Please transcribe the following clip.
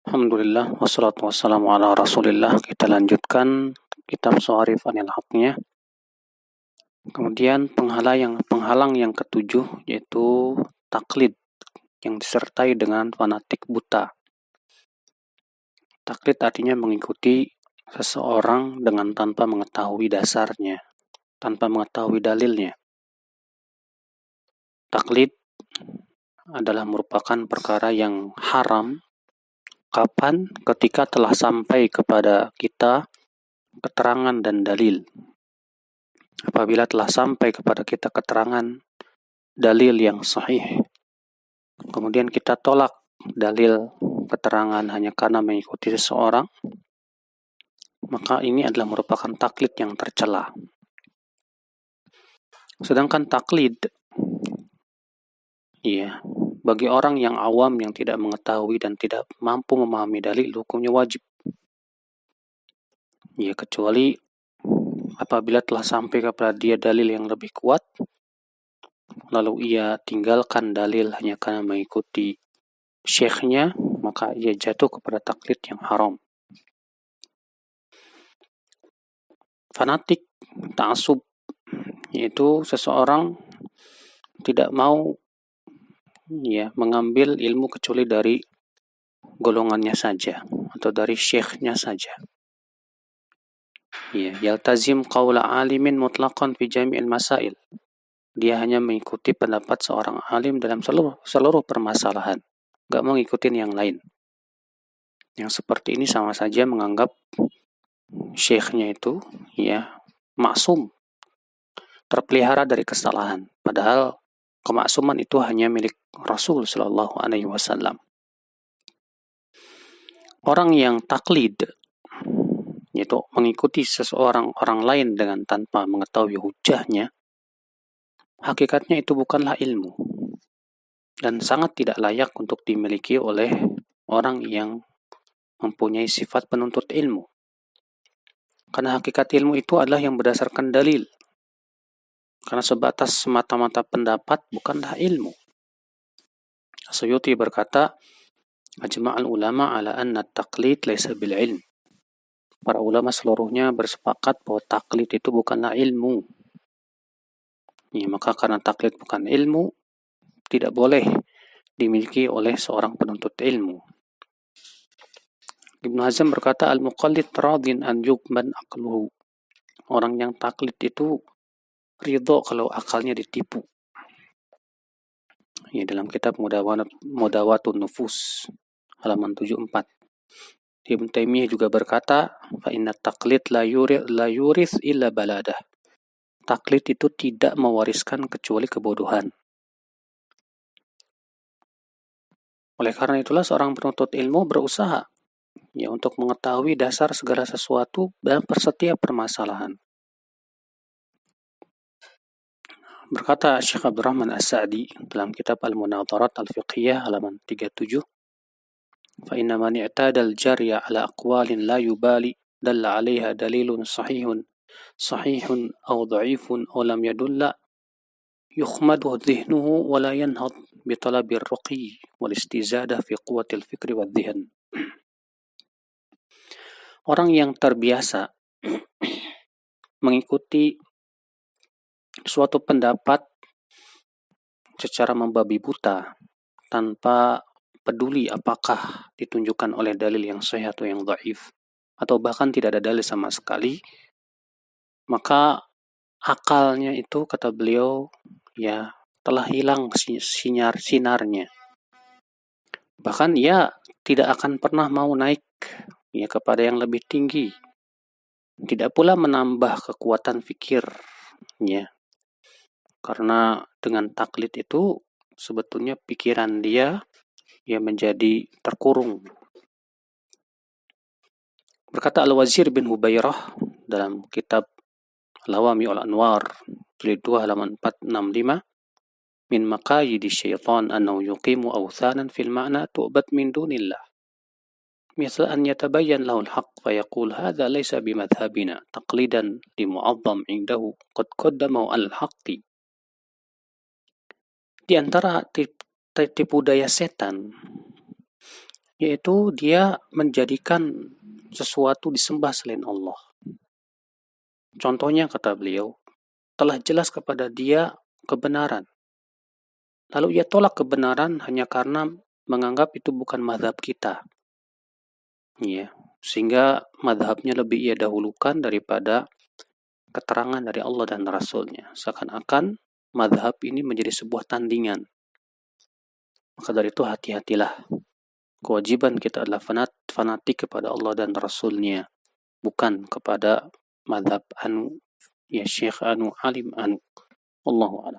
Alhamdulillah, wassalatu wassalamu ala rasulillah. Kita lanjutkan kitab Shawarif Anil Haqnya. Kemudian penghalang yang ketujuh yaitu taklid yang disertai dengan fanatik buta. Taklid artinya mengikuti seseorang dengan tanpa mengetahui dasarnya, tanpa mengetahui dalilnya. Taklid adalah merupakan perkara yang haram kapan? Ketika telah sampai kepada kita keterangan dan dalil. Apabila telah sampai kepada kita keterangan dalil yang sahih, kemudian kita tolak dalil keterangan hanya karena mengikuti seseorang, maka ini adalah merupakan taklid yang tercela. Sedangkan taklid, bagi orang yang awam yang tidak mengetahui dan tidak mampu memahami dalil, hukumnya wajib. Kecuali apabila telah sampai kepada dia dalil yang lebih kuat, lalu ia tinggalkan dalil hanya karena mengikuti syekhnya, maka ia jatuh kepada taklid yang haram. Fanatik, ta'assub, yaitu seseorang tidak mau mengambil ilmu kecuali dari golongannya saja atau dari syekhnya saja. Yaltazim qawla alimin mutlaqan fi jami'il masail. Dia hanya mengikuti pendapat seorang alim dalam seluruh permasalahan, gak mau ngikutin yang lain. Yang seperti ini sama saja menganggap syekhnya itu maksum, terpelihara dari kesalahan. Padahal kemaksuman itu hanya milik Rasul Shallallahu Alaihi Wasallam. Orang yang taklid, yaitu mengikuti orang lain dengan tanpa mengetahui hujahnya, hakikatnya itu bukanlah ilmu dan sangat tidak layak untuk dimiliki oleh orang yang mempunyai sifat penuntut ilmu. Karena hakikat ilmu itu adalah yang berdasarkan dalil. Karena sebatas semata-mata pendapat bukanlah ilmu. Suyuti berkata, Ajma'al ulama ala anna taqlid laysa bil ilm. Para ulama seluruhnya bersepakat bahwa taklid itu bukanlah ilmu. Maka karena taklid bukan ilmu, tidak boleh dimiliki oleh seorang penuntut ilmu. Ibnu Hazm berkata, al-muqallid radin an yukman aqluhu. Orang yang taklid itu ridho kalau akalnya ditipu. Dalam kitab Mudawatun Nufus halaman 74. Ibnu Taimiyah juga berkata, fa inna taqlid la yurith illa baladah. Taklid itu tidak mewariskan kecuali kebodohan. Oleh karena itulah seorang penuntut ilmu berusaha untuk mengetahui dasar segala sesuatu dalam setiap permasalahan. Berkata Syekh Abdurrahman As-Sa'di dalam kitab Al-Munadharat Al-Fiqhiyah halaman 37, fa inna man i'tada al-jarya ala aqwalin la yubali dalla 'alayha dalilun sahihun aw dha'ifun aw lam yadulla yukhmadu dhihnuhu wa la yanhad bi talabi ar-ruqi wal istizadah fi quwwati al-fikri wal dhihn. Orang yang terbiasa mengikuti suatu pendapat secara membabi buta tanpa peduli apakah ditunjukkan oleh dalil yang sahih atau yang dhaif, atau bahkan tidak ada dalil sama sekali, maka akalnya itu, kata beliau, telah hilang sinarnya. Bahkan ia tidak akan pernah mau naik kepada yang lebih tinggi. Tidak pula menambah kekuatan fikir, karena dengan taklid itu sebetulnya pikiran dia menjadi terkurung. Berkata Al-Wazir bin Hubairah dalam kitab Lawami'ul Anwar jilid 2 halaman 465, min maqayidi syaitan annahu yuqimu awthanan fil ma'na tu'bad min dunillah. مثل أن يتبين له الحق فيقول هذا ليس بمذهبنا تقليدا لمعظم عنده قد قدمه على الحق. Di antara tipu daya setan yaitu dia menjadikan sesuatu disembah selain Allah. Contohnya kata beliau, telah jelas kepada dia kebenaran. Lalu ia tolak kebenaran hanya karena menganggap itu bukan mazhab kita. Ya, sehingga mazhabnya lebih ia dahulukan daripada keterangan dari Allah dan Rasulnya. Seakan-akan mazhab ini menjadi sebuah tandingan. Maka dari itu hati-hatilah. Kewajiban kita adalah fanatik kepada Allah dan Rasulnya, bukan kepada mazhab anu, ya syekh anu, alim anu. Allahu a'lam.